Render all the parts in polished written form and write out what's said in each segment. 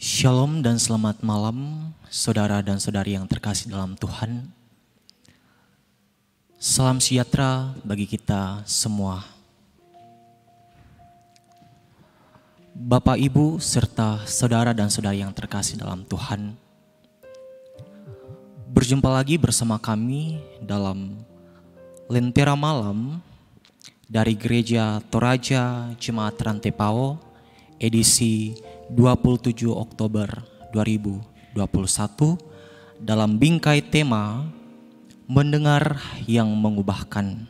Shalom dan selamat malam, saudara dan saudari yang terkasih dalam Tuhan. Salam sejahtera bagi kita semua. Bapak, Ibu, serta saudara dan saudari yang terkasih dalam Tuhan. Berjumpa lagi bersama kami dalam Lentera Malam dari Gereja Toraja Jemaat Rantepao, edisi 27 Oktober 2021 dalam bingkai tema Mendengar yang Mengubahkan.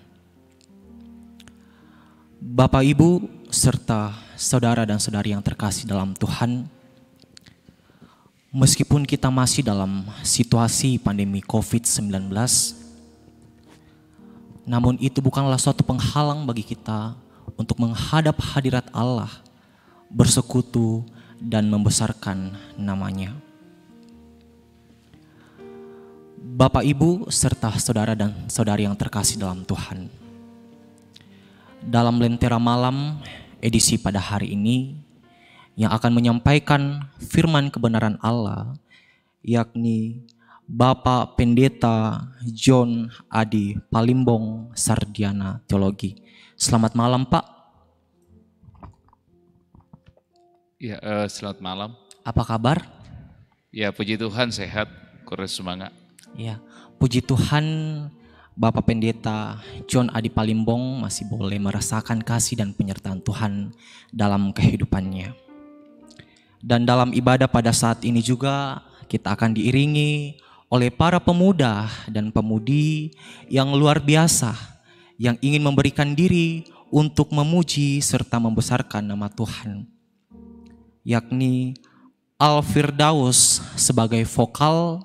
Bapak, Ibu, serta saudara dan saudari yang terkasih dalam Tuhan, meskipun kita masih dalam situasi pandemi COVID-19, namun itu bukanlah suatu penghalang bagi kita untuk menghadap hadirat Allah, bersekutu dan membesarkan namanya. Bapak, Ibu, serta saudara dan saudari yang terkasih dalam Tuhan, dalam Lentera Malam edisi pada hari ini yang akan menyampaikan firman kebenaran Allah, yakni Bapak Pendeta John Adi Palimbong, Sarjana Teologi. Selamat malam, Pak. Ya, selamat malam. Apa kabar? Ya, puji Tuhan sehat, kurang semangat. Ya, puji Tuhan, Bapak Pendeta John Adi Palimbong masih boleh merasakan kasih dan penyertaan Tuhan dalam kehidupannya. Dan dalam ibadah pada saat ini juga kita akan diiringi oleh para pemuda dan pemudi yang luar biasa, yang ingin memberikan diri untuk memuji serta membesarkan nama Tuhan, yakni Al-Firdaus sebagai vokal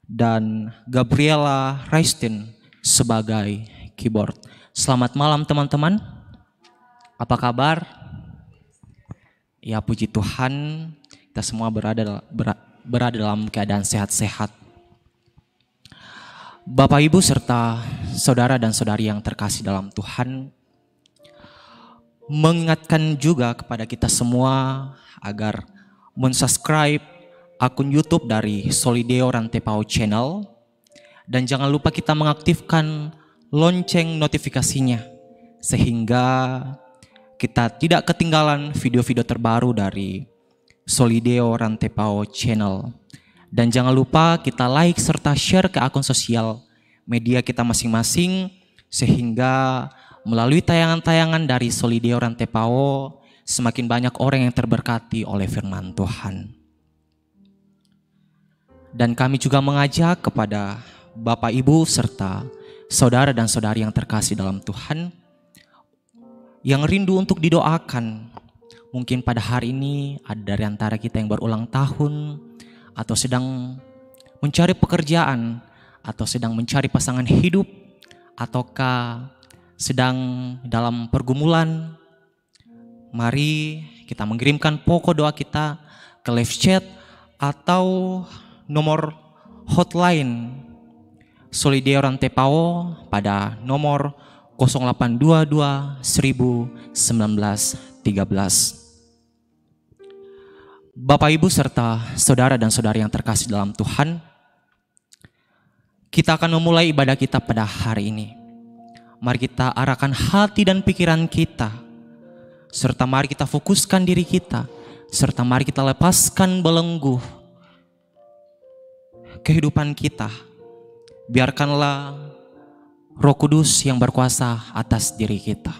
dan Gabriela Raistin sebagai keyboard. Selamat malam teman-teman, apa kabar? Ya, puji Tuhan, kita semua berada dalam keadaan sehat-sehat. Bapak, Ibu, serta saudara dan saudari yang terkasih dalam Tuhan, mengingatkan juga kepada kita semua agar mensubscribe akun YouTube dari Solideo Rantepao Channel, dan jangan lupa kita mengaktifkan lonceng notifikasinya sehingga kita tidak ketinggalan video-video terbaru dari Solideo Rantepao Channel. Dan jangan lupa kita like serta share ke akun sosial media kita masing-masing sehingga melalui tayangan-tayangan dari Solideo Rantepao semakin banyak orang yang terberkati oleh firman Tuhan. Dan kami juga mengajak kepada Bapak, Ibu, serta saudara dan saudari yang terkasih dalam Tuhan yang rindu untuk didoakan. Mungkin pada hari ini ada dari antara kita yang berulang tahun, atau sedang mencari pekerjaan, atau sedang mencari pasangan hidup, ataukah sedang dalam pergumulan. Mari kita mengirimkan pokok doa kita ke live chat atau nomor hotline Solideo Rantepao pada nomor 0822 1913. Bapak, Ibu, serta saudara dan saudari yang terkasih dalam Tuhan, kita akan memulai ibadah kita pada hari ini. Mari kita arahkan hati dan pikiran kita, serta mari kita fokuskan diri kita, serta mari kita lepaskan belenggu kehidupan kita. Biarkanlah Roh Kudus yang berkuasa atas diri kita.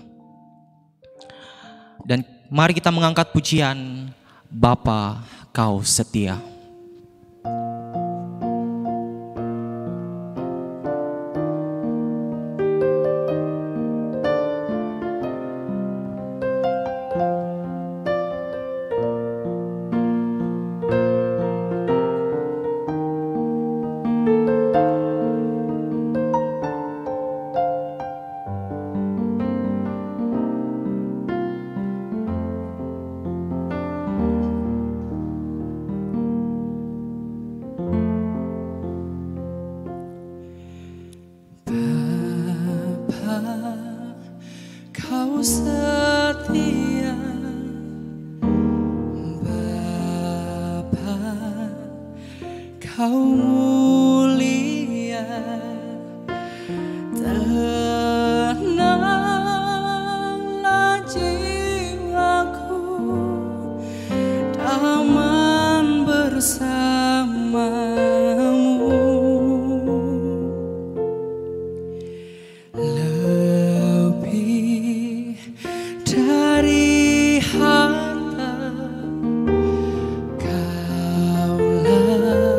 Dan mari kita mengangkat pujian Bapa, Kau Setia. Kau setia, Kau mulia, tenanglah jiwaku, damai bersamamu. Lebih dari harta, Kaulah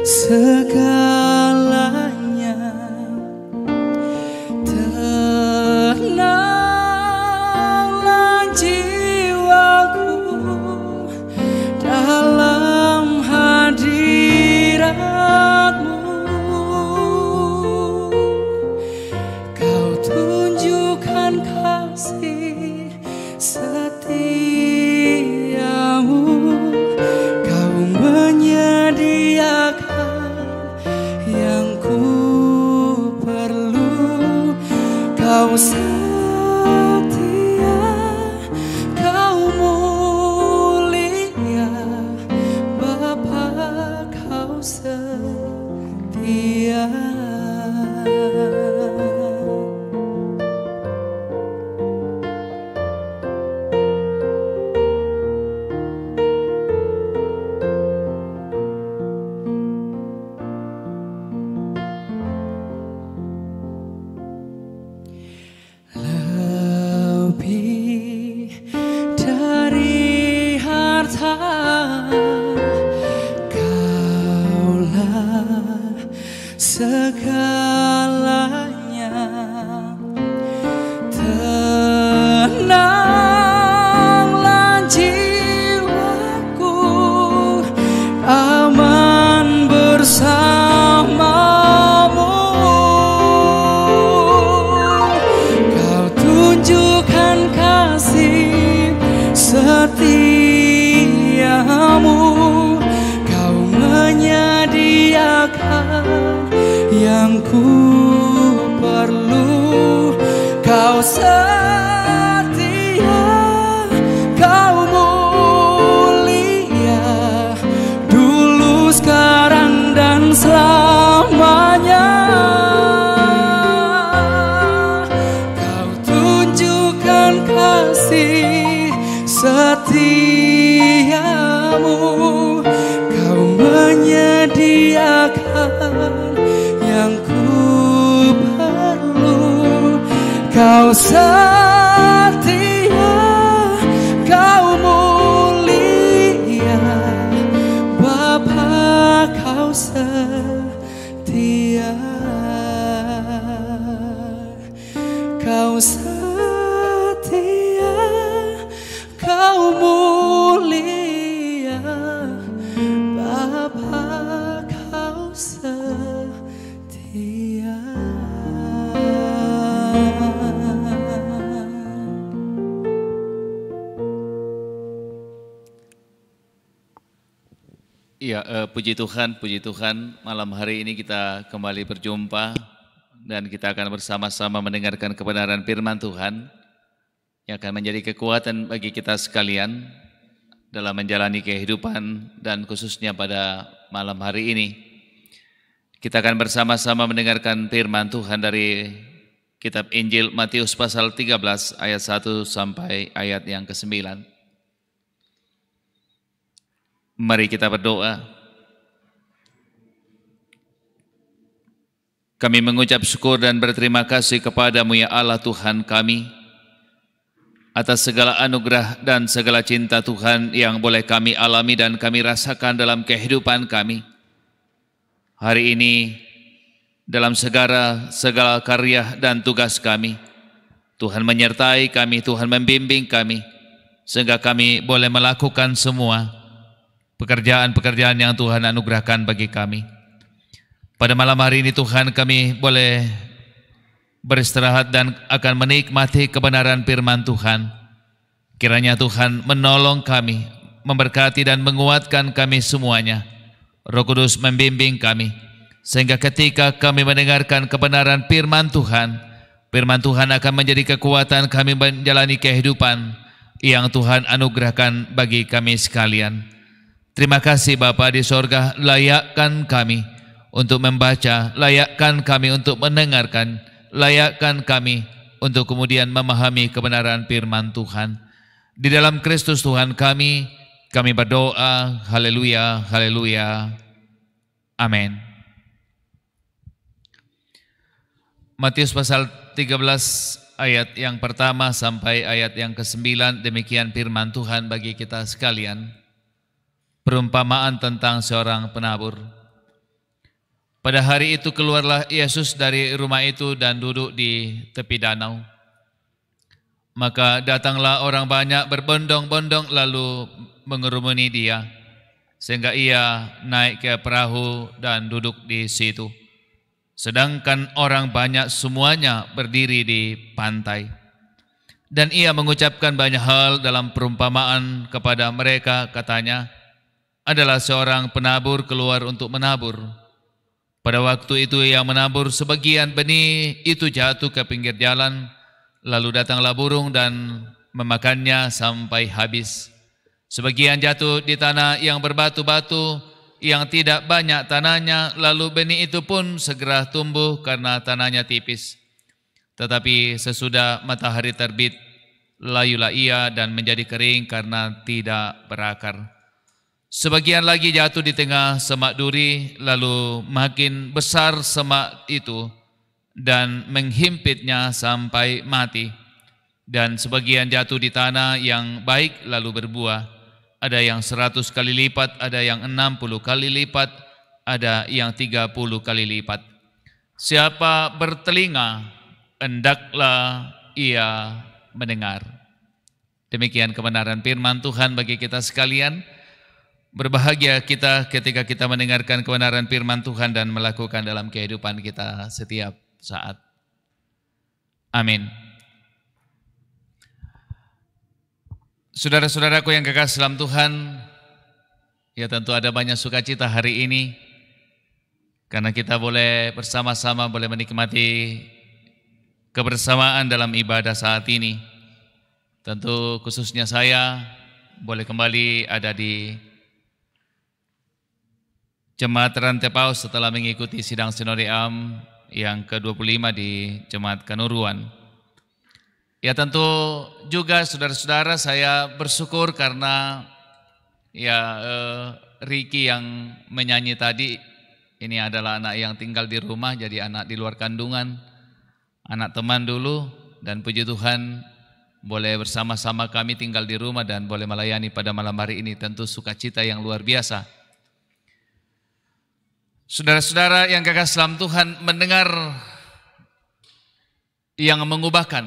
segalanya. Tenanglah jiwaku dalam hadirat-Mu. Kau tunjukkan kasih setiamu, Kau menyediakan yang ku perlu. Kau setia, Kau mulia, Bapa, Kau setia. Lebih dari harta, Kaulah segalanya. Tenanglah jiwaku, aman bersamamu. Kau tunjukkan kasih setiamu, Kau menyediakan yang ku perlu. Kau setia, Kau mulia, dulu, sekarang, dan selamanya. Kau tunjukkan kasih setiamu, Kau menyediakan yang ku perlu. Kau setia, Kau mulia, Bapa, Kau setia. Kau setia, Kau mulia, Bapa, Kau setia. Iya, puji Tuhan, malam hari ini kita kembali berjumpa dan kita akan bersama-sama mendengarkan kebenaran firman Tuhan yang akan menjadi kekuatan bagi kita sekalian dalam menjalani kehidupan, dan khususnya pada malam hari ini. Kita akan bersama-sama mendengarkan firman Tuhan dari kitab Injil Matius pasal 13 ayat 1 sampai ayat yang ke-9. Mari kita berdoa. Kami mengucap syukur dan berterima kasih kepadamu ya Allah Tuhan kami, atas segala anugerah dan segala cinta Tuhan yang boleh kami alami dan kami rasakan dalam kehidupan kami. Hari ini dalam segala karya dan tugas kami, Tuhan menyertai kami, Tuhan membimbing kami, sehingga kami boleh melakukan semua pekerjaan-pekerjaan yang Tuhan anugerahkan bagi kami. Pada malam hari ini Tuhan, kami boleh beristirahat dan akan menikmati kebenaran firman Tuhan. Kiranya Tuhan menolong kami, memberkati dan menguatkan kami semuanya. Roh Kudus membimbing kami, sehingga ketika kami mendengarkan kebenaran firman Tuhan akan menjadi kekuatan kami menjalani kehidupan yang Tuhan anugerahkan bagi kami sekalian. Terima kasih Bapa di sorga, layakkan kami untuk membaca, layakkan kami untuk mendengarkan, layakkan kami untuk kemudian memahami kebenaran firman Tuhan. Di dalam Kristus Tuhan kami berdoa, haleluya, haleluya, amin. Matius pasal 13 ayat yang pertama sampai ayat yang ke-9, demikian firman Tuhan bagi kita sekalian. Perumpamaan tentang seorang penabur. Pada hari itu keluarlah Yesus dari rumah itu dan duduk di tepi danau. Maka datanglah orang banyak berbondong-bondong lalu mengerumuni dia, sehingga ia naik ke perahu dan duduk di situ. Sedangkan orang banyak semuanya berdiri di pantai. Dan ia mengucapkan banyak hal dalam perumpamaan kepada mereka, katanya, adalah seorang penabur keluar untuk menabur. Pada waktu itu ia menabur sebagian benih itu jatuh ke pinggir jalan, lalu datanglah burung dan memakannya sampai habis. Sebagian jatuh di tanah yang berbatu-batu, yang tidak banyak tanahnya, lalu benih itu pun segera tumbuh karena tanahnya tipis. Tetapi sesudah matahari terbit, layulah ia dan menjadi kering karena tidak berakar. Sebagian lagi jatuh di tengah semak duri, lalu makin besar semak itu dan menghimpitnya sampai mati. Dan sebagian jatuh di tanah yang baik lalu berbuah. Ada yang 100 kali lipat, ada yang 60 kali lipat, ada yang 30 kali lipat. Siapa bertelinga, hendaklah ia mendengar. Demikian kebenaran firman Tuhan bagi kita sekalian. Berbahagia kita ketika kita mendengarkan kebenaran firman Tuhan dan melakukan dalam kehidupan kita setiap saat. Amin. Saudara-saudaraku yang kekasih dalam Tuhan, ya tentu ada banyak sukacita hari ini karena kita boleh bersama-sama boleh menikmati kebersamaan dalam ibadah saat ini. Tentu khususnya saya boleh kembali ada di Jemaat Rantai Paus setelah mengikuti sidang Sinode Am yang ke-25 di Jemaat Kanuruan. Ya tentu juga saudara-saudara saya bersyukur karena Ricky yang menyanyi tadi ini adalah anak yang tinggal di rumah, jadi anak di luar kandungan, anak teman dulu, dan puji Tuhan boleh bersama-sama kami tinggal di rumah dan boleh melayani pada malam hari ini, tentu sukacita yang luar biasa. Saudara-saudara yang kekasih dalam Tuhan, mendengar yang mengubahkan.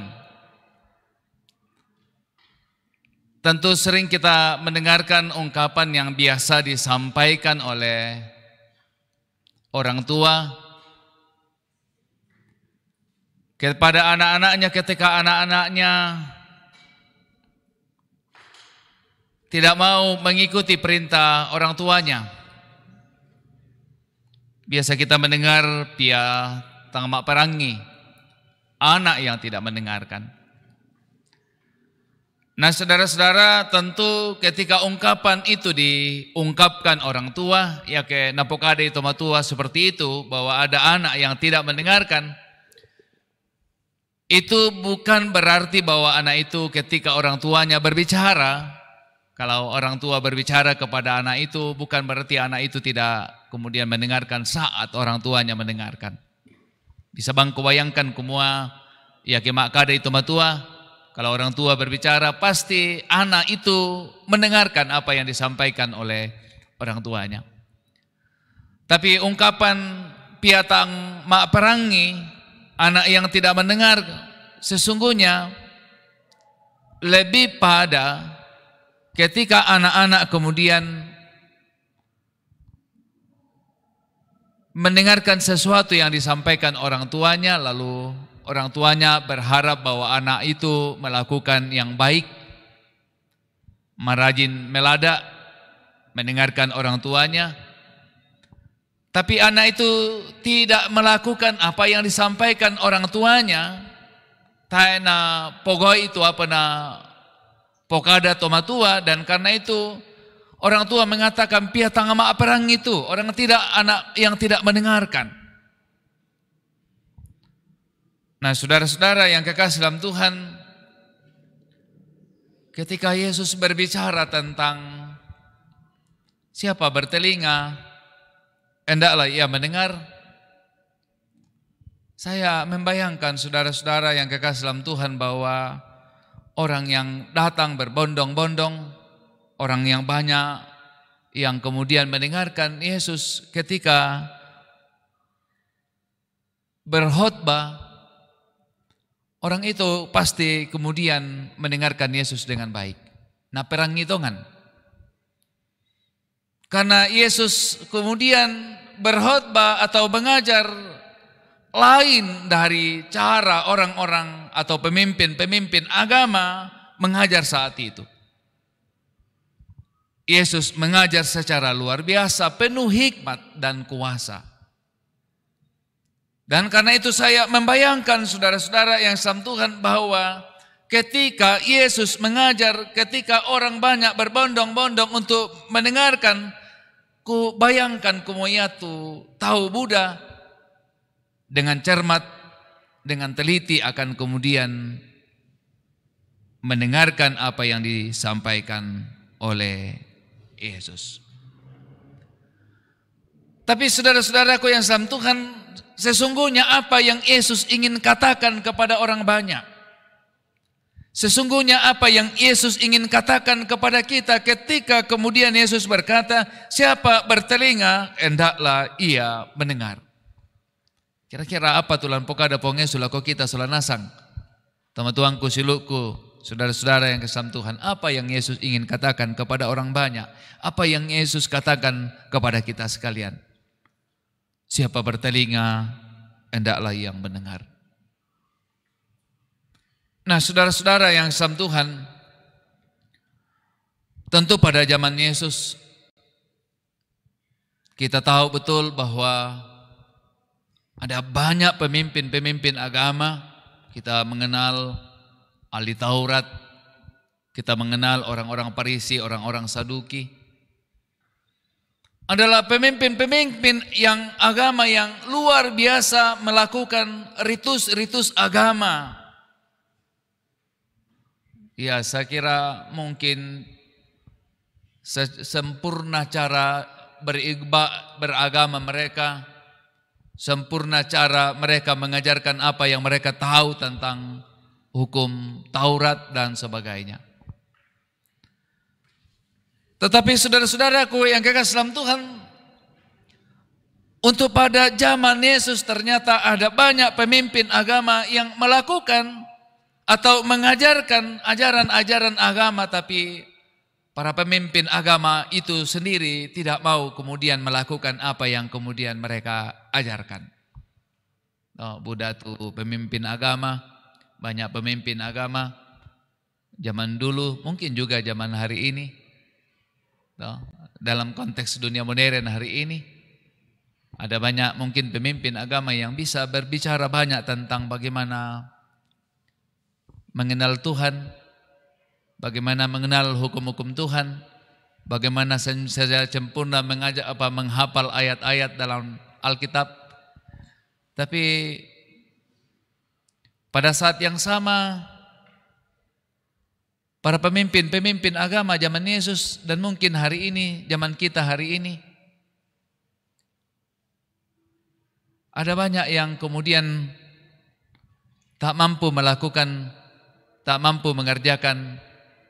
Tentu sering kita mendengarkan ungkapan yang biasa disampaikan oleh orang tua kepada anak-anaknya ketika anak-anaknya tidak mau mengikuti perintah orang tuanya. Biasa kita mendengar pia tang mak perangi, anak yang tidak mendengarkan. Nah saudara-saudara, tentu ketika ungkapan itu diungkapkan orang tua, ya ke napokade itu matua seperti itu, bahwa ada anak yang tidak mendengarkan, itu bukan berarti bahwa anak itu ketika orang tuanya berbicara, kalau orang tua berbicara kepada anak itu, bukan berarti anak itu tidak kemudian mendengarkan saat orang tuanya mendengarkan. Bisa bangku bayangkan kumua, ya ke makada itu matua, kalau orang tua berbicara pasti anak itu mendengarkan apa yang disampaikan oleh orang tuanya. Tapi ungkapan piatang mak perangi, anak yang tidak mendengar, sesungguhnya lebih pada ketika anak-anak kemudian mendengarkan sesuatu yang disampaikan orang tuanya, lalu orang tuanya berharap bahwa anak itu melakukan yang baik, merajin melada, mendengarkan orang tuanya. Tapi anak itu tidak melakukan apa yang disampaikan orang tuanya. Taena pogoi itu apa na pokada tomatua, dan karena itu Orang tua mengatakan pia tangama perang itu, orang tidak anak yang tidak mendengarkan. Nah, saudara-saudara yang kekasih dalam Tuhan, ketika Yesus berbicara tentang siapa bertelinga, hendaklah ia mendengar. Saya membayangkan saudara-saudara yang kekasih dalam Tuhan bahwa orang yang datang berbondong-bondong, orang yang banyak yang kemudian mendengarkan Yesus ketika berkhotbah, orang itu pasti kemudian mendengarkan Yesus dengan baik. Nah, perang hitungan. Karena Yesus kemudian berkhotbah atau mengajar lain dari cara orang-orang atau pemimpin-pemimpin agama mengajar saat itu. Yesus mengajar secara luar biasa, penuh hikmat dan kuasa. Dan karena itu saya membayangkan saudara-saudara yang sama Tuhan bahwa ketika Yesus mengajar, ketika orang banyak berbondong-bondong untuk mendengarkan, ku bayangkan kumoyatu tahu Buddha dengan cermat, dengan teliti akan kemudian mendengarkan apa yang disampaikan oleh Yesus. Tapi saudara-saudaraku yang sama Tuhan, sesungguhnya apa yang Yesus ingin katakan kepada orang banyak? Sesungguhnya apa yang Yesus ingin katakan kepada kita ketika kemudian Yesus berkata, siapa bertelinga, hendaklah ia mendengar. Kira-kira apa tulan pokada ponge sulako kita sulanasang? Tama tuangku siluku, saudara-saudara yang kesam Tuhan, apa yang Yesus ingin katakan kepada orang banyak? Apa yang Yesus katakan kepada kita sekalian? Siapa bertelinga, hendaklah yang mendengar. Nah, saudara-saudara yang kesam Tuhan, tentu pada zaman Yesus kita tahu betul bahwa ada banyak pemimpin-pemimpin agama. Kita mengenal ahli Taurat, kita mengenal orang-orang Farisi, orang-orang Saduki. Adalah pemimpin-pemimpin yang agama yang luar biasa melakukan ritus-ritus agama. Ya, saya kira mungkin sempurna cara beragama mereka, sempurna cara mereka mengajarkan apa yang mereka tahu tentang hukum Taurat dan sebagainya. Tetapi saudara-saudaraku yang kekasih dalam Tuhan, untuk pada zaman Yesus ternyata ada banyak pemimpin agama yang melakukan atau mengajarkan ajaran-ajaran agama, tapi para pemimpin agama itu sendiri tidak mau kemudian melakukan apa yang kemudian mereka ajarkan. Buddha itu pemimpin agama, banyak pemimpin agama zaman dulu, mungkin juga zaman hari ini. Dalam konteks dunia modern hari ini, ada banyak mungkin pemimpin agama yang bisa berbicara banyak tentang bagaimana mengenal Tuhan, bagaimana mengenal hukum-hukum Tuhan, bagaimana saja sempurna menghafal ayat-ayat dalam Alkitab. Tapi pada saat yang sama, para pemimpin-pemimpin agama zaman Yesus dan mungkin hari ini, zaman kita hari ini, ada banyak yang kemudian tak mampu melakukan, tak mampu mengerjakan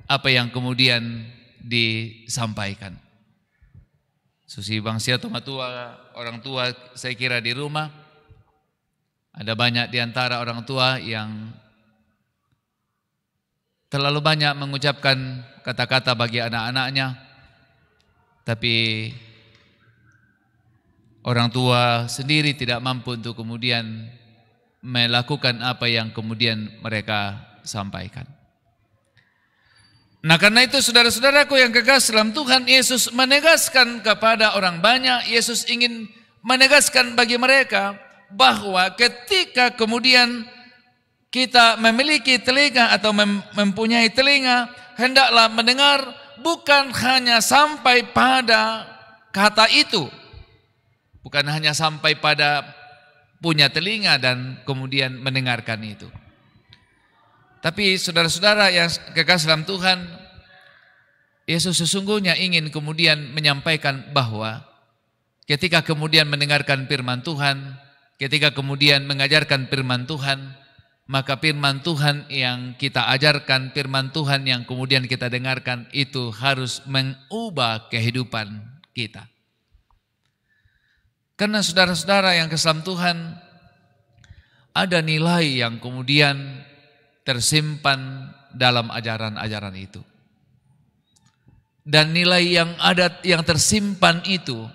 apa yang kemudian disampaikan. Susi bangsia tua, orang tua saya kira di rumah, ada banyak di antara orang tua yang terlalu banyak mengucapkan kata-kata bagi anak-anaknya, tapi orang tua sendiri tidak mampu untuk kemudian melakukan apa yang kemudian mereka sampaikan. Nah, karena itu saudara-saudaraku yang kekasih dalam Tuhan, Yesus menegaskan kepada orang banyak, Yesus ingin menegaskan bagi mereka bahwa ketika kemudian kita memiliki telinga atau mempunyai telinga, hendaklah mendengar bukan hanya sampai pada kata itu, bukan hanya sampai pada punya telinga dan kemudian mendengarkan itu. Tapi saudara-saudara yang kekasih dalam Tuhan, Yesus sesungguhnya ingin kemudian menyampaikan bahwa ketika kemudian mendengarkan firman Tuhan, ketika kemudian mengajarkan firman Tuhan, maka firman Tuhan yang kita ajarkan, firman Tuhan yang kemudian kita dengarkan itu harus mengubah kehidupan kita. Karena saudara-saudara yang kesal Tuhan, ada nilai yang kemudian tersimpan dalam ajaran-ajaran itu. Dan nilai yang tersimpan itu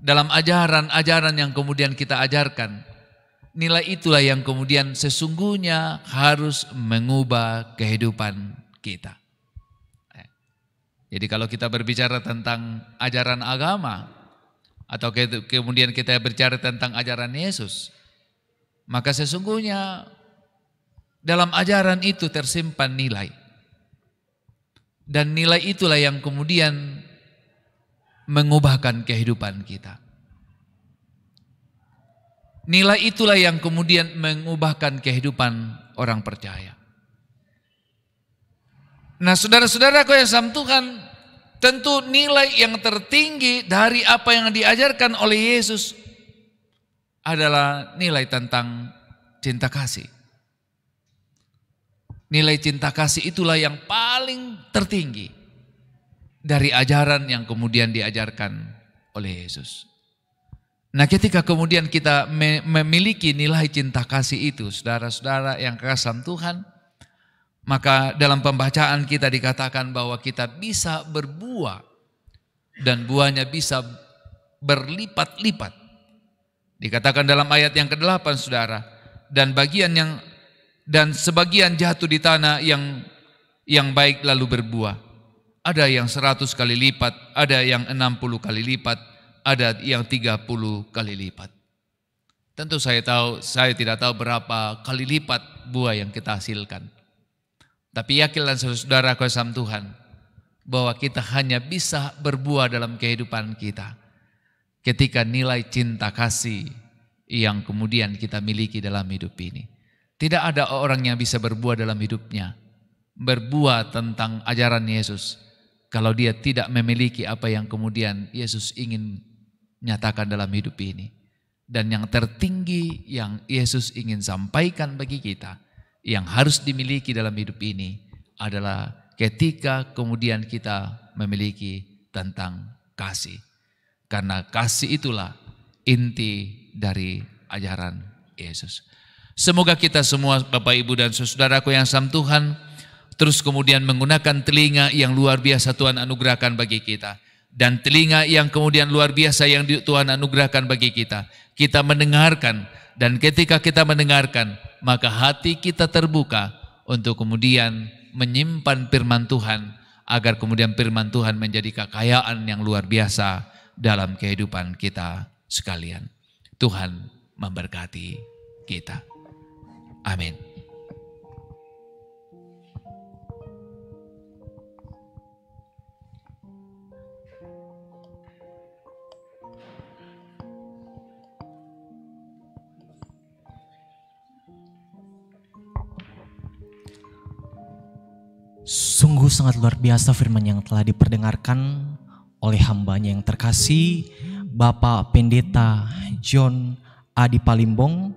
dalam ajaran-ajaran yang kemudian kita ajarkan, nilai itulah yang kemudian sesungguhnya harus mengubah kehidupan kita. Jadi kalau kita berbicara tentang ajaran agama, atau kemudian kita berbicara tentang ajaran Yesus, maka sesungguhnya dalam ajaran itu tersimpan nilai. Dan nilai itulah yang kemudian mengubahkan kehidupan kita. Nilai itulah yang kemudian mengubahkan kehidupan orang percaya. Nah, saudara-saudaraku yang sama Tuhan, tentu nilai yang tertinggi dari apa yang diajarkan oleh Yesus adalah nilai tentang cinta kasih. Nilai cinta kasih itulah yang paling tertinggi dari ajaran yang kemudian diajarkan oleh Yesus. Nah, ketika kemudian kita memiliki nilai cinta kasih itu, saudara-saudara yang kekasih Tuhan, maka dalam pembacaan kita dikatakan bahwa kita bisa berbuah dan buahnya bisa berlipat-lipat. Dikatakan dalam ayat yang ke-8, saudara, dan sebagian jatuh di tanah yang baik lalu berbuah. Ada yang 100 kali lipat, ada yang 60 kali lipat, ada yang 30 kali lipat. Tentu saya tidak tahu berapa kali lipat buah yang kita hasilkan. Tapi yakinlah saudara kasih Tuhan, bahwa kita hanya bisa berbuah dalam kehidupan kita ketika nilai cinta kasih yang kemudian kita miliki dalam hidup ini. Tidak ada orang yang bisa berbuah dalam hidupnya, berbuah tentang ajaran Yesus, kalau dia tidak memiliki apa yang kemudian Yesus ingin nyatakan dalam hidup ini. Dan yang tertinggi yang Yesus ingin sampaikan bagi kita, yang harus dimiliki dalam hidup ini adalah ketika kemudian kita memiliki tentang kasih. Karena kasih itulah inti dari ajaran Yesus. Semoga kita semua Bapak Ibu dan saudaraku yang sama Tuhan terus kemudian menggunakan telinga yang luar biasa Tuhan anugerahkan bagi kita. Dan telinga yang kemudian luar biasa yang Tuhan anugerahkan bagi kita. Kita mendengarkan, dan ketika kita mendengarkan, maka hati kita terbuka untuk kemudian menyimpan firman Tuhan, agar kemudian firman Tuhan menjadi kekayaan yang luar biasa dalam kehidupan kita sekalian. Tuhan memberkati kita. Amin. Sungguh sangat luar biasa firman yang telah diperdengarkan oleh hambanya yang terkasih, Bapak Pendeta John Adi Palimbong,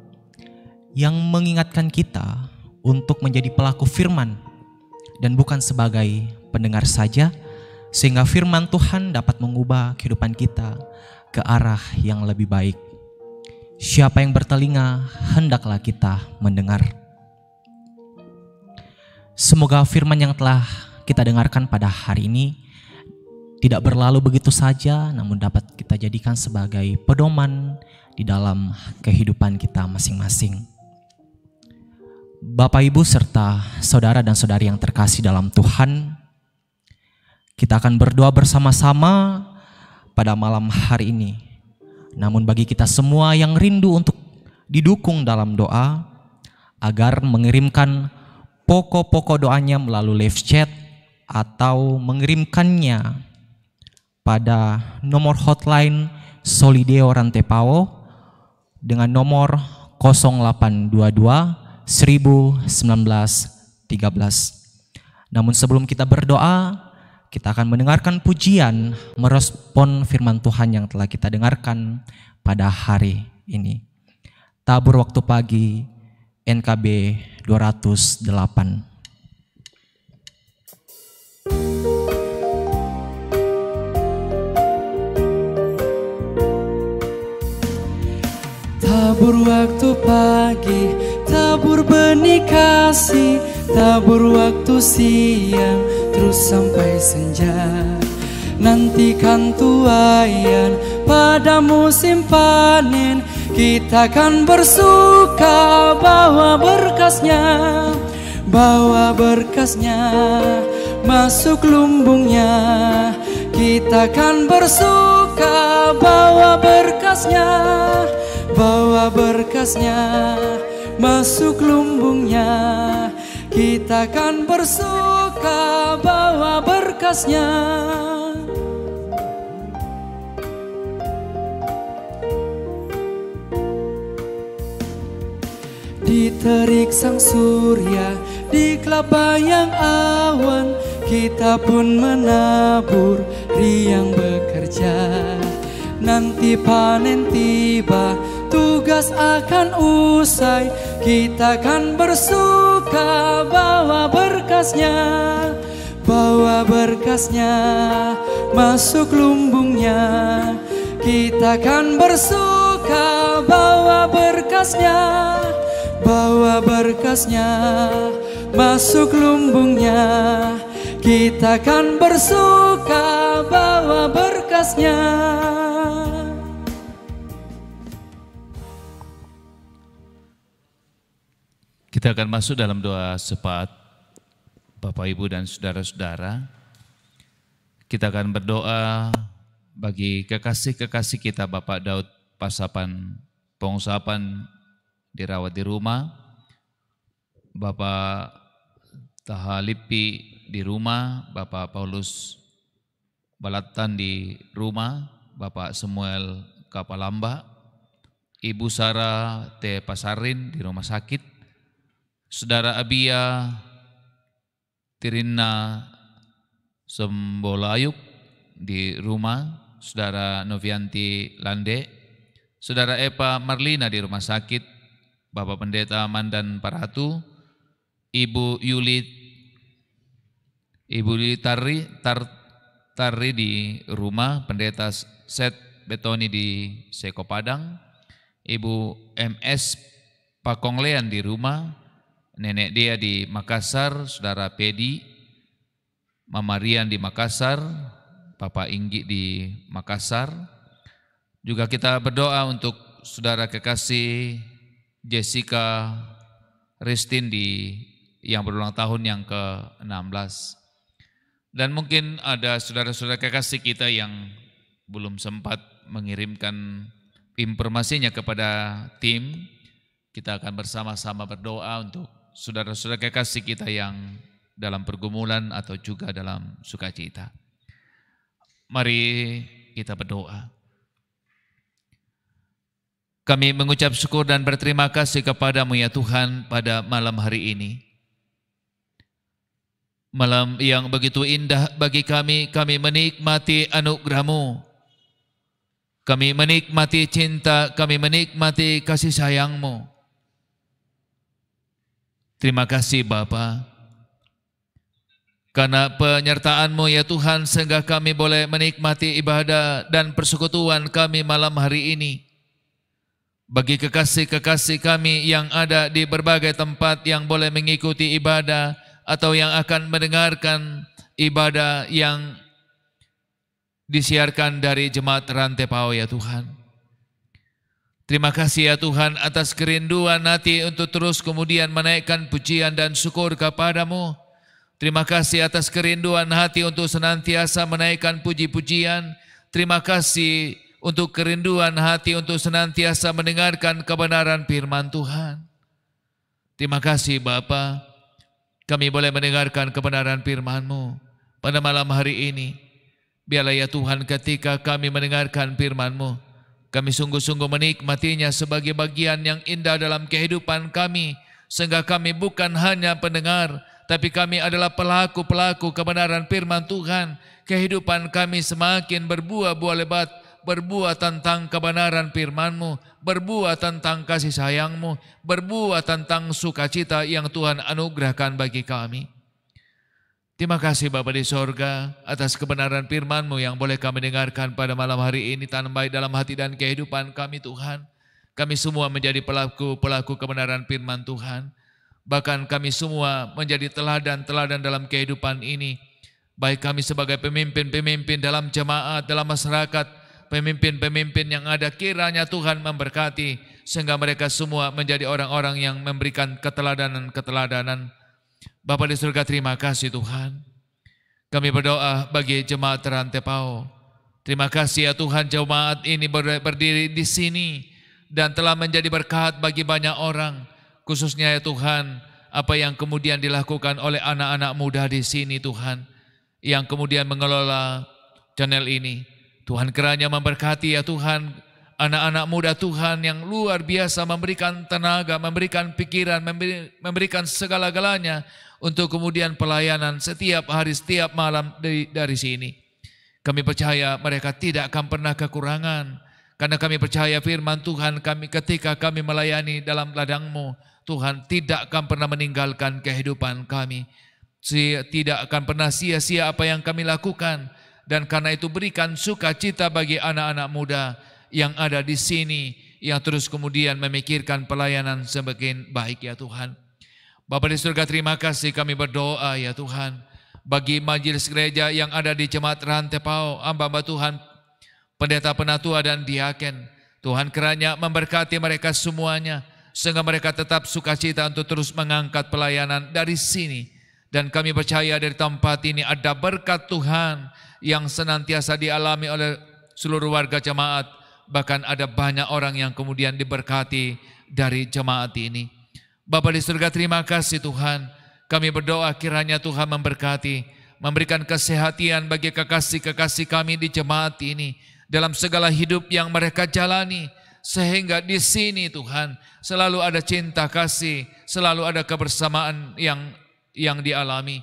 yang mengingatkan kita untuk menjadi pelaku firman dan bukan sebagai pendengar saja, sehingga firman Tuhan dapat mengubah kehidupan kita ke arah yang lebih baik. Siapa yang bertelinga, hendaklah kita mendengar. Semoga firman yang telah kita dengarkan pada hari ini tidak berlalu begitu saja, namun dapat kita jadikan sebagai pedoman di dalam kehidupan kita masing-masing. Bapak, Ibu, serta saudara dan saudari yang terkasih dalam Tuhan, kita akan berdoa bersama-sama pada malam hari ini. Namun bagi kita semua yang rindu untuk didukung dalam doa, agar mengirimkan pokok-pokok doanya melalui live chat atau mengirimkannya pada nomor hotline Solideo Rantepao dengan nomor 0822 1913. Namun sebelum kita berdoa, kita akan mendengarkan pujian merespon firman Tuhan yang telah kita dengarkan pada hari ini. Tabur waktu pagi NKB 208. Tabur waktu pagi, tabur benih kasih, tabur waktu siang, terus sampai senja. Nantikan tuaian pada musim panen, kita akan bersuka bawa berkasnya, bawa berkasnya masuk lumbungnya. Kita akan bersuka bawa berkasnya, bawa berkasnya masuk lumbungnya. Kita akan bersuka bawa berkasnya. Di terik sang surya, di kelabayang awan, kita pun menabur, riang bekerja. Nanti panen tiba, tugas akan usai, kita akan bersuka bawa berkasnya, bawa berkasnya masuk lumbungnya. Kita akan bersuka bawa berkasnya, bawa berkasnya masuk lumbungnya. Kita akan bersuka bawa berkasnya. Kita akan masuk dalam doa sepat. Bapak, Ibu, dan saudara-saudara, kita akan berdoa bagi kekasih-kekasih kita. Bapak Daud Pasapan Pongsapan dirawat di rumah, Bapak Tahalipi di rumah, Bapak Paulus Balatan di rumah, Bapak Samuel Kapalamba, Ibu Sarah T. Pasarin di rumah sakit, Saudara Abia Tirina Sembolayuk di rumah, Saudara Novianti Lande, Saudara Epa Marlina di rumah sakit, Bapak Pendeta Mandan Paratu, Ibu Yuli Tari di rumah, Pendeta Set Betoni di Seko Padang, Ibu MS Pakonglean di rumah, Nenek dia di Makassar, Saudara Pedi, Mama Rian di Makassar, Bapak Inggi di Makassar. Juga kita berdoa untuk saudara kekasih Jessica Ristin yang berulang tahun yang ke-16. Dan mungkin ada saudara-saudara kekasih kita yang belum sempat mengirimkan informasinya kepada tim. Kita akan bersama-sama berdoa untuk saudara-saudara kekasih kita yang dalam pergumulan atau juga dalam sukacita. Mari kita berdoa. Kami mengucap syukur dan berterima kasih kepadamu ya Tuhan pada malam hari ini. Malam yang begitu indah bagi kami menikmati anugerah-Mu. Kami menikmati cinta, kami menikmati kasih sayang-Mu. Terima kasih Bapa, karena penyertaan-Mu ya Tuhan, sehingga kami boleh menikmati ibadah dan persekutuan kami malam hari ini. Bagi kekasih-kekasih kami yang ada di berbagai tempat yang boleh mengikuti ibadah atau yang akan mendengarkan ibadah yang disiarkan dari Jemaat Rantepao ya Tuhan. Terima kasih ya Tuhan atas kerinduan hati untuk terus kemudian menaikkan pujian dan syukur kepadamu. Terima kasih atas kerinduan hati untuk senantiasa menaikkan puji-pujian. Terima kasih untuk kerinduan hati untuk senantiasa mendengarkan kebenaran firman Tuhan. Terima kasih Bapa, kami boleh mendengarkan kebenaran firman-Mu. pada malam hari ini. Biarlah ya Tuhan ketika kami mendengarkan firman-Mu, kami sungguh-sungguh menikmatinya sebagai bagian yang indah dalam kehidupan kami, sehingga kami bukan hanya pendengar, tapi kami adalah pelaku-pelaku kebenaran firman Tuhan. Kehidupan kami semakin berbuah-buah lebat, berbuah tentang kebenaran firman-Mu, berbuah tentang kasih sayang-Mu, berbuah tentang sukacita yang Tuhan anugerahkan bagi kami. Terima kasih Bapa di sorga atas kebenaran firman-Mu yang boleh kami dengarkan pada malam hari ini. Tanam baik dalam hati dan kehidupan kami Tuhan. Kami semua menjadi pelaku-pelaku kebenaran firman Tuhan. Bahkan kami semua menjadi teladan-teladan dalam kehidupan ini. Baik kami sebagai pemimpin-pemimpin dalam jemaat, dalam masyarakat, pemimpin-pemimpin yang ada, kiranya Tuhan memberkati sehingga mereka semua menjadi orang-orang yang memberikan keteladanan-keteladanan. Bapa di surga, terima kasih Tuhan. Kami berdoa bagi jemaat Rantepao. Terima kasih ya Tuhan, jemaat ini berdiri di sini dan telah menjadi berkat bagi banyak orang. Khususnya ya Tuhan, apa yang kemudian dilakukan oleh anak-anak muda di sini Tuhan, yang kemudian mengelola channel ini. Tuhan kiranya memberkati ya Tuhan, anak-anak muda Tuhan yang luar biasa memberikan tenaga, memberikan pikiran, memberikan segala-galanya untuk kemudian pelayanan setiap hari, setiap malam dari sini. Kami percaya mereka tidak akan pernah kekurangan, karena kami percaya firman Tuhan kami ketika kami melayani dalam ladang-Mu, Tuhan tidak akan pernah meninggalkan kehidupan kami. Tidak akan pernah sia-sia apa yang kami lakukan. Dan karena itu berikan sukacita bagi anak-anak muda yang ada di sini, yang terus kemudian memikirkan pelayanan semakin baik ya Tuhan. Bapa di surga, terima kasih kami berdoa ya Tuhan. Bagi majelis gereja yang ada di jemaat Rantepao, hamba-hamba Tuhan, pendeta penatua dan diaken, Tuhan kiranya memberkati mereka semuanya, sehingga mereka tetap sukacita untuk terus mengangkat pelayanan dari sini. Dan kami percaya dari tempat ini ada berkat Tuhan yang senantiasa dialami oleh seluruh warga jemaat. Bahkan ada banyak orang yang kemudian diberkati dari jemaat ini. Bapa di surga, terima kasih Tuhan. Kami berdoa kiranya Tuhan memberkati, memberikan kesehatan bagi kekasih-kekasih kami di jemaat ini, dalam segala hidup yang mereka jalani. Sehingga di sini Tuhan selalu ada cinta kasih, selalu ada kebersamaan yang dialami.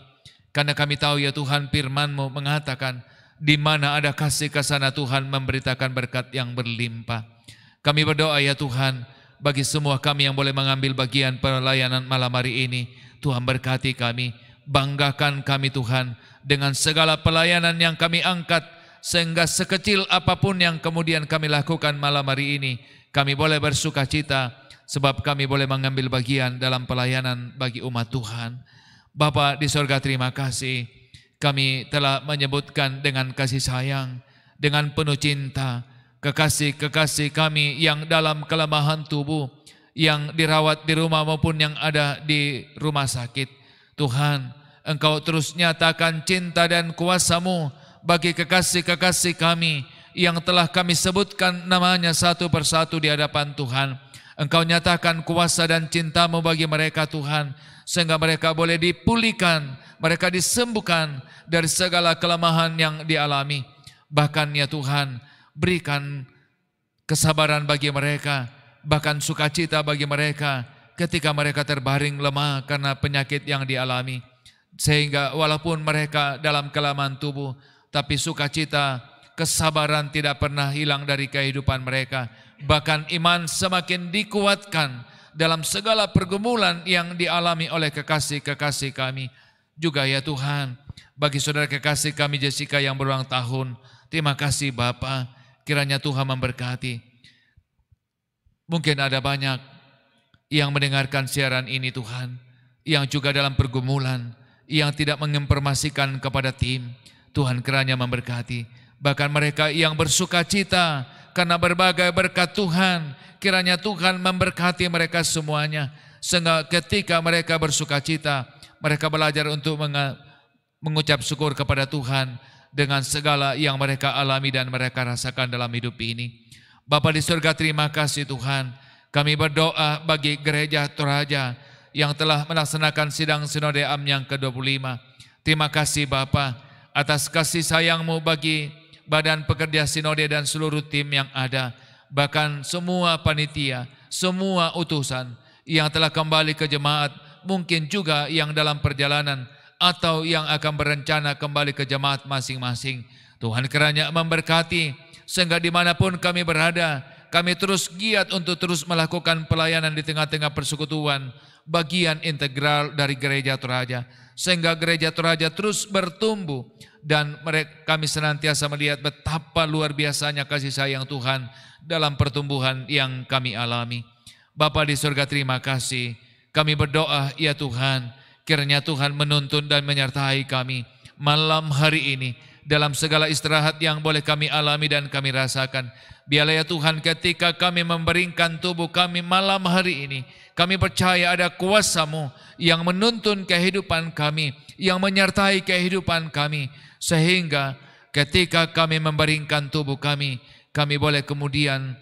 Karena kami tahu ya Tuhan, firman-Mu mengatakan, di mana ada kasih ke sana Tuhan memberitakan berkat yang berlimpah. Kami berdoa ya Tuhan, bagi semua kami yang boleh mengambil bagian pelayanan malam hari ini, Tuhan berkati kami, banggakan kami Tuhan dengan segala pelayanan yang kami angkat, sehingga sekecil apapun yang kemudian kami lakukan malam hari ini, kami boleh bersuka cita, sebab kami boleh mengambil bagian dalam pelayanan bagi umat Tuhan. Bapa di sorga, terima kasih. Kami telah menyebutkan dengan kasih sayang, dengan penuh cinta, kekasih-kekasih kami yang dalam kelemahan tubuh, yang dirawat di rumah maupun yang ada di rumah sakit. Tuhan, Engkau terus nyatakan cinta dan kuasa-Mu bagi kekasih-kekasih kami yang telah kami sebutkan namanya satu persatu di hadapan Tuhan. Engkau nyatakan kuasa dan cinta-Mu bagi mereka Tuhan, sehingga mereka boleh dipulihkan, mereka disembuhkan dari segala kelemahan yang dialami. Bahkan ya Tuhan, berikan kesabaran bagi mereka, bahkan sukacita bagi mereka ketika mereka terbaring lemah karena penyakit yang dialami. Sehingga walaupun mereka dalam kelemahan tubuh, tapi sukacita, kesabaran tidak pernah hilang dari kehidupan mereka. Bahkan iman semakin dikuatkan dalam segala pergumulan yang dialami oleh kekasih-kekasih kami. Juga ya Tuhan, bagi saudara kekasih kami Jessica yang berulang tahun, terima kasih Bapa, kiranya Tuhan memberkati. Mungkin ada banyak yang mendengarkan siaran ini Tuhan, yang juga dalam pergumulan, yang tidak menginformasikan kepada tim. Tuhan kiranya memberkati. Bahkan mereka yang bersuka cita karena berbagai berkat Tuhan, kiranya Tuhan memberkati mereka semuanya. Sehingga ketika mereka bersuka cita, mereka belajar untuk mengucap syukur kepada Tuhan dengan segala yang mereka alami dan mereka rasakan dalam hidup ini. Bapa di surga, terima kasih Tuhan. Kami berdoa bagi gereja Toraja yang telah melaksanakan sidang Sinode Am yang ke-25. Terima kasih Bapa. atas kasih sayang-Mu bagi badan pekerja sinode dan seluruh tim yang ada, bahkan semua panitia, semua utusan yang telah kembali ke jemaat, mungkin juga yang dalam perjalanan atau yang akan berencana kembali ke jemaat masing-masing. Tuhan kiranya memberkati, sehingga dimanapun kami berada, kami terus giat untuk terus melakukan pelayanan di tengah-tengah persekutuan, bagian integral dari Gereja Toraja, sehingga Gereja Toraja terus bertumbuh, dan kami senantiasa melihat betapa luar biasanya kasih sayang Tuhan dalam pertumbuhan yang kami alami. Bapa di surga, terima kasih. Kami berdoa, ya Tuhan, kiranya Tuhan menuntun dan menyertai kami malam hari ini dalam segala istirahat yang boleh kami alami dan kami rasakan. Biarlah ya Tuhan, ketika kami memberingkan tubuh kami malam hari ini, kami percaya ada kuasa-Mu yang menuntun kehidupan kami, yang menyertai kehidupan kami, sehingga ketika kami memberingkan tubuh kami, kami boleh kemudian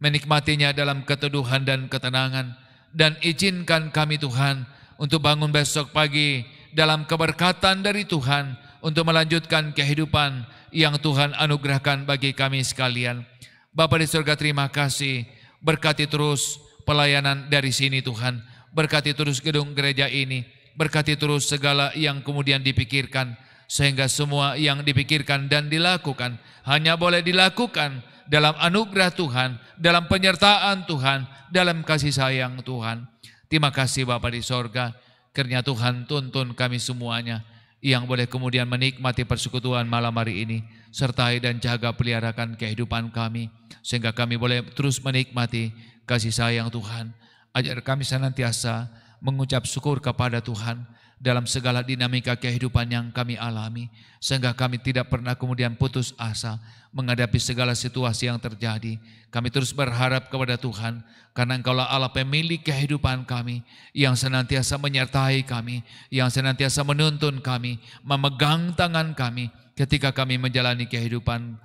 menikmatinya dalam keteduhan dan ketenangan. Dan izinkan kami Tuhan untuk bangun besok pagi dalam keberkatan dari Tuhan, untuk melanjutkan kehidupan yang Tuhan anugerahkan bagi kami sekalian. Bapa di surga, terima kasih. Berkati terus pelayanan dari sini Tuhan. Berkati terus gedung gereja ini. Berkati terus segala yang kemudian dipikirkan, sehingga semua yang dipikirkan dan dilakukan hanya boleh dilakukan dalam anugerah Tuhan, dalam penyertaan Tuhan, dalam kasih sayang Tuhan. Terima kasih Bapa di sorga. Kiranya Tuhan tuntun kami semuanya yang boleh kemudian menikmati persekutuan malam hari ini. Sertai dan jaga peliharakan kehidupan kami, sehingga kami boleh terus menikmati kasih sayang Tuhan. Ajar kami senantiasa mengucap syukur kepada Tuhan dalam segala dinamika kehidupan yang kami alami, sehingga kami tidak pernah kemudian putus asa menghadapi segala situasi yang terjadi. Kami terus berharap kepada Tuhan, karena Engkaulah Allah pemilik kehidupan kami, yang senantiasa menyertai kami, yang senantiasa menuntun kami, memegang tangan kami ketika kami menjalani kehidupan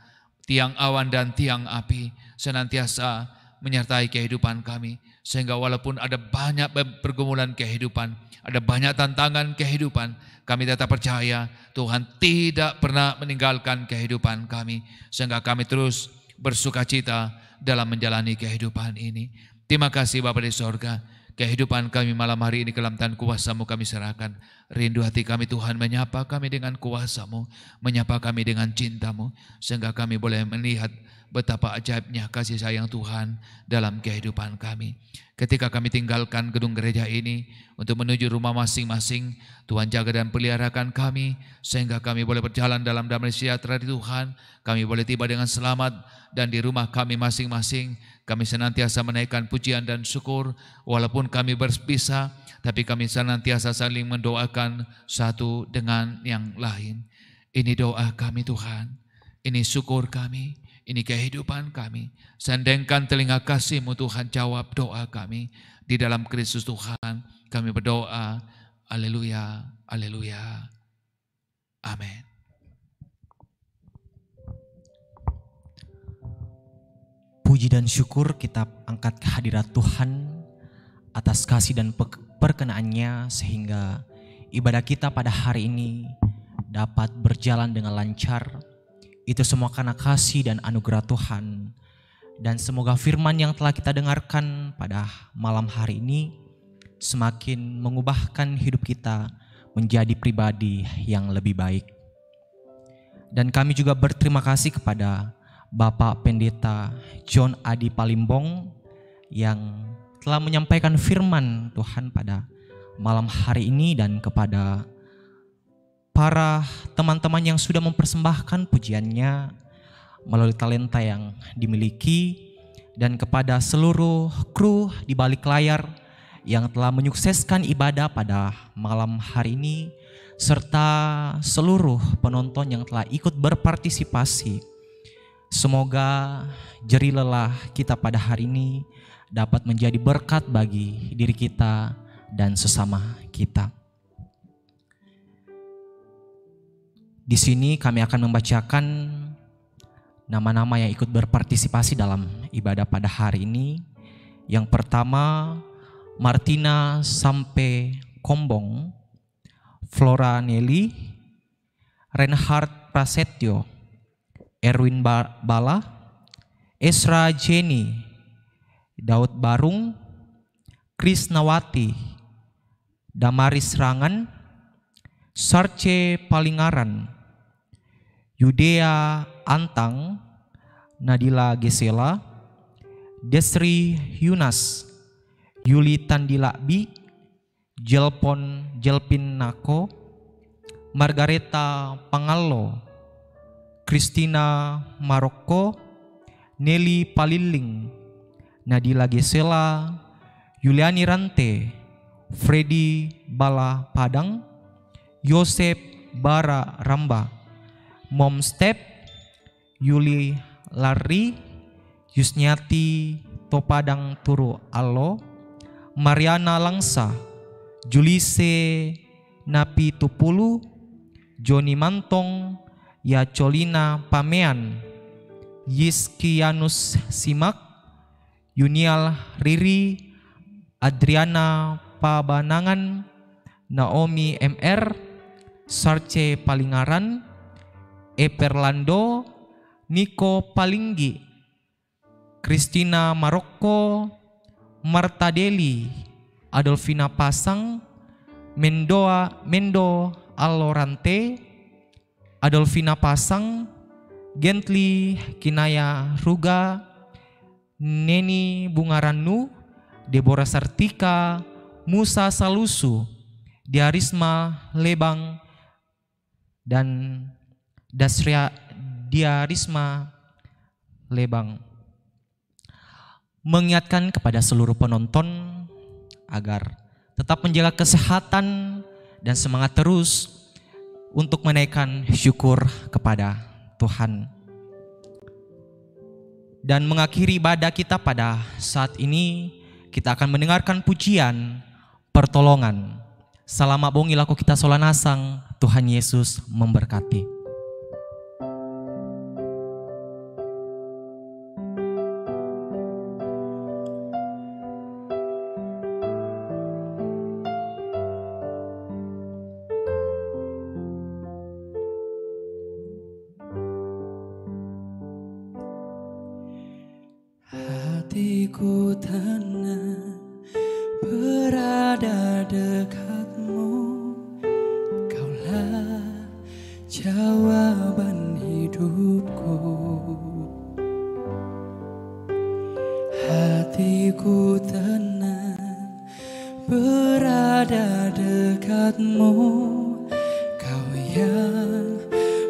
tiang awan dan tiang api, senantiasa menyertai kehidupan kami, sehingga walaupun ada banyak pergumulan kehidupan, ada banyak tantangan kehidupan, kami tetap percaya Tuhan tidak pernah meninggalkan kehidupan kami, sehingga kami terus bersukacita dalam menjalani kehidupan ini. Terima kasih Bapa di sorga. Kehidupan kami malam hari ini ke dalam tangan kuasa-Mu kami serahkan. Rindu hati kami Tuhan menyapa kami dengan kuasa-Mu, menyapa kami dengan cinta-Mu, sehingga kami boleh melihat betapa ajaibnya kasih sayang Tuhan dalam kehidupan kami. Ketika kami tinggalkan gedung gereja ini untuk menuju rumah masing-masing, Tuhan jaga dan peliharakan kami, sehingga kami boleh berjalan dalam damai sejahtera di Tuhan. Kami boleh tiba dengan selamat, dan di rumah kami masing-masing kami senantiasa menaikkan pujian dan syukur. Walaupun kami berpisah, tapi kami senantiasa saling mendoakan satu dengan yang lain. Ini doa kami Tuhan, ini syukur kami, ini kehidupan kami. Sandengkan telinga kasih-Mu Tuhan, jawab doa kami. Di dalam Kristus Tuhan kami berdoa. Haleluya, haleluya, amin. Puji dan syukur kita angkat ke hadirat Tuhan atas kasih dan perkenaannya, sehingga ibadah kita pada hari ini dapat berjalan dengan lancar. Itu semua karena kasih dan anugerah Tuhan. Dan semoga firman yang telah kita dengarkan pada malam hari ini semakin mengubahkan hidup kita menjadi pribadi yang lebih baik. Dan kami juga berterima kasih kepada Bapak Pendeta John Adi Palimbong yang telah menyampaikan firman Tuhan pada malam hari ini, dan kepada para teman-teman yang sudah mempersembahkan pujiannya melalui talenta yang dimiliki, dan kepada seluruh kru di balik layar yang telah menyukseskan ibadah pada malam hari ini, serta seluruh penonton yang telah ikut berpartisipasi. Semoga jerih lelah kita pada hari ini dapat menjadi berkat bagi diri kita dan sesama kita. Di sini kami akan membacakan nama-nama yang ikut berpartisipasi dalam ibadah pada hari ini. Yang pertama, Martina Sampe Kombong, Flora Nelly, Reinhard Prasetyo, Erwin Bala, Esra Jenny, Daud Barung, Krisnawati, Damaris Rangan, Sarce Palingaran, Yudea Antang, Nadila Gesela, Desri Yunas, Yuli Tandilakbi, Jelpin Nako, Margareta Pangallo, Christina Maroko, Nelly Paliling, Nadila Gesela, Yuliani Rante, Freddy Bala Padang, Yosep Bara Ramba, Mom Step, Yuli Larri, Yusnyati Topadang Turu Allo, Mariana Langsa, Julise Napi Tupulu, Joni Mantong, Yacolina Pamean, Yiskianus Simak, Yunial Riri, Adriana Pabanangan, Naomi MR, Sarce Palingaran, Eperlando, Niko Palinggi, Christina Maroko, Marta Deli, Adolfina Pasang, Mendo Alorante, Adolfina Pasang, Gently Kinaya Ruga, Neni Bungaranu, Deborah Sartika, Musa Salusu, Diarisma Lebang, dan Dasria Diarisma Lebang. Mengingatkan kepada seluruh penonton agar tetap menjaga kesehatan dan semangat terus untuk menaikkan syukur kepada Tuhan. Dan mengakhiri ibadah kita pada saat ini, kita akan mendengarkan pujian pertolongan. Salama bongi laku kita solanasang, Tuhan Yesus memberkati. Hatiku tenang berada dekatmu, Kaulah jawaban hidupku. Hatiku tenang berada dekatmu, Kau yang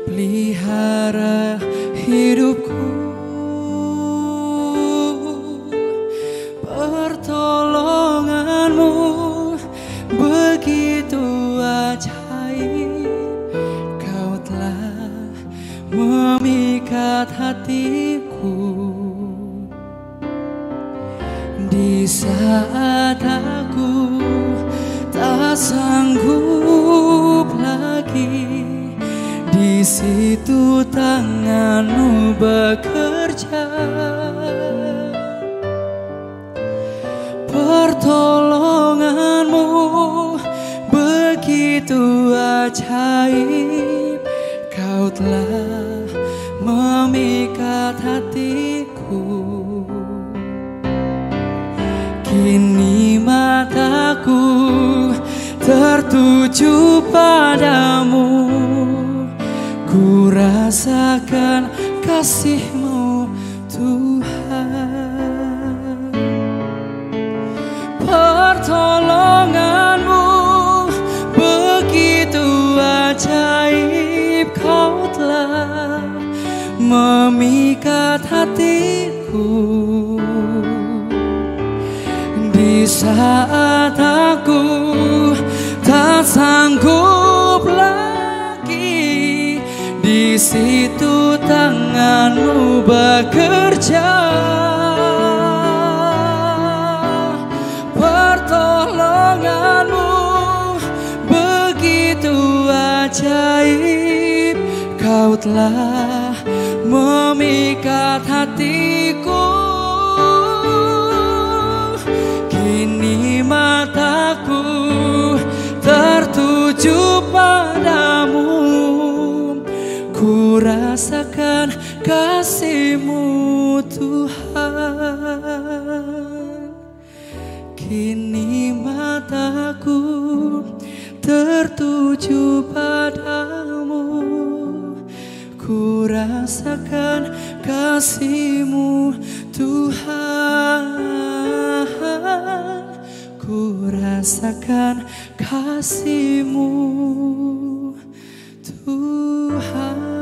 pelihara hidupku. Pertolonganmu begitu ajaib, Kau telah memikat hatiku. Di saat aku tak sanggup lagi, di situ tanganmu bekerja. Pertolonganmu begitu ajaib, Kau telah memikat hatiku. Kini mataku tertuju padamu, ku rasakan kasih-Mu Tuhan. Pertolonganmu begitu ajaib, Kau telah memikat hatiku. Di saat aku tak sanggup lagi, di situ tanganmu bekerja. Pertolonganmu begitu ajaib, Kau telah memikat hatiku. Kini mataku tertuju padamu, ku rasakan kasih-Mu Tuhan. Kini mataku tertuju padamu, ku rasakan kasih-Mu Tuhan. Ku rasakan kasih-Mu Tuhan.